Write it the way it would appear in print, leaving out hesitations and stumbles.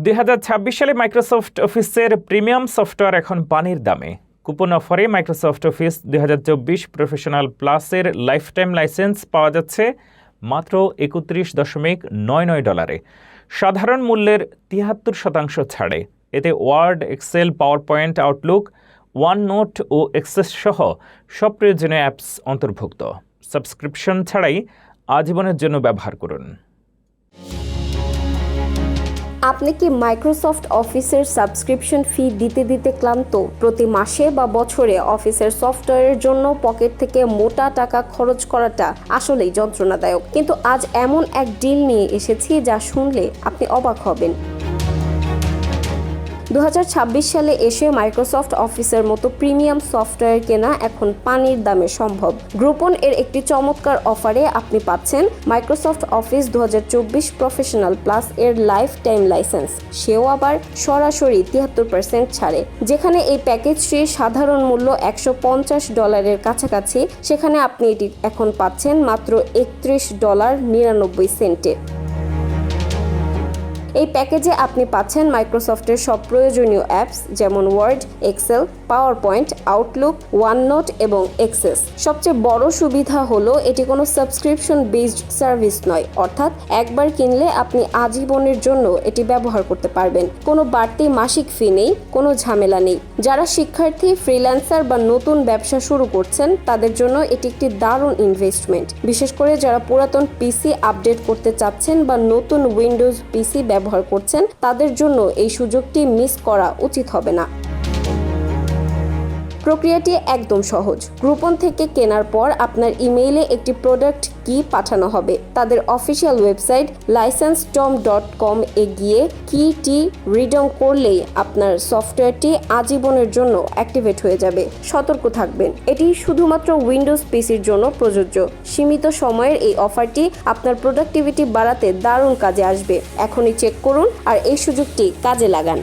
2026 সালে মাইক্রোসফট অফিসের premium software এখন পানির দামে। কুপন অফারে মাইক্রোসফট অফিস 2024 প্রফেশনাল প্লাসের লাইফটাইম লাইসেন্স পাওয়া যাচ্ছে মাত্র $31.99। সাধারণ মূল্যের 73% ছাড়ে। এতে Word, Excel, PowerPoint, Outlook, OneNote ও এক্সেস সহ সব প্রয়োজনীয় অ্যাপস অন্তর্ভুক্ত। সাবস্ক্রিপশন ছাড়াই আজীবনের জন্য ব্যবহার করুন। আপনি কি মাইক্রোসফট অফিসের সাবস্ক্রিপশন ফি দিতে দিতে ক্লান্ত? প্রতি মাসে বা বছরে অফিসের সফটওয়্যারের জন্য পকেট থেকে মোটা টাকা খরচ করাটা আসলেই যন্ত্রণাদায়ক। কিন্তু আজ এমন এক ডিল নিয়ে এসেছি যা শুনলে আপনি অবাক হবেন। 2026 সালে এসে মাইক্রোসফট অফিসের মতো প্রিমিয়াম সফটওয়্যার কেনা এখন পানির দামে সম্ভব। গ্রুপন এর একটি চমৎকার অফারে আপনি পাচ্ছেন মাইক্রোসফট অফিস 2024 প্রফেশনাল প্লাস এর লাইফ টাইম লাইসেন্স, সেও আবার সরাসরি 73% ছাড়ে। যেখানে এই প্যাকেজটির সাধারণ মূল্য $150 কাছাকাছি, সেখানে আপনি এটি এখন পাচ্ছেন মাত্র $31.99। এই প্যাকেজে আপনি পাচ্ছেন মাইক্রোসফটের সব প্রয়োজনীয় অ্যাপস যেমন Word, Excel, PowerPoint, Outlook, OneNote এবং এক্সেস। সবচেয়ে বড় সুবিধা হলো এটি কোনো সাবস্ক্রিপশন বেসড সার্ভিস নয়, অর্থাৎ একবার কিনলে আপনি আজীবনের জন্য এটি ব্যবহার করতে পারবেন। কোনো বাড়তি মাসিক ফি নেই, কোনো ঝামেলা নেই। যারা শিক্ষার্থী, ফ্রিল্যান্সার বা নতুন ব্যবসা শুরু করছেন তাদের জন্য এটি একটি দারুণ ইনভেস্টমেন্ট, বিশেষ করে যারা পুরাতন পিসি আপডেট করতে চাচ্ছেন বা নতুন উইন্ডোজ পিসি ব্যবহার করছেন তাদের জন্য এই সুযোগটি মিস করা উচিত হবে না। প্রক্রিয়াটি একদম সহজ। গ্রুপন থেকে কেনার পর আপনার ইমেইলে একটি প্রোডাক্ট কি পাঠানো হবে। তাদের অফিসিয়াল ওয়েবসাইট licensetom.com এ গিয়ে কিটি রিডম করলেই আপনার সফটওয়্যারটি আজীবনের জন্য অ্যাক্টিভেট হয়ে যাবে। সতর্ক থাকবেন, এটি শুধুমাত্র উইন্ডোজ পিসির জন্য প্রযোজ্য। সীমিত সময়ের এই অফারটি আপনার প্রোডাক্টিভিটি বাড়াতে দারুণ কাজে আসবে। এখনই চেক করুন আর এই সুযোগটি কাজে লাগান।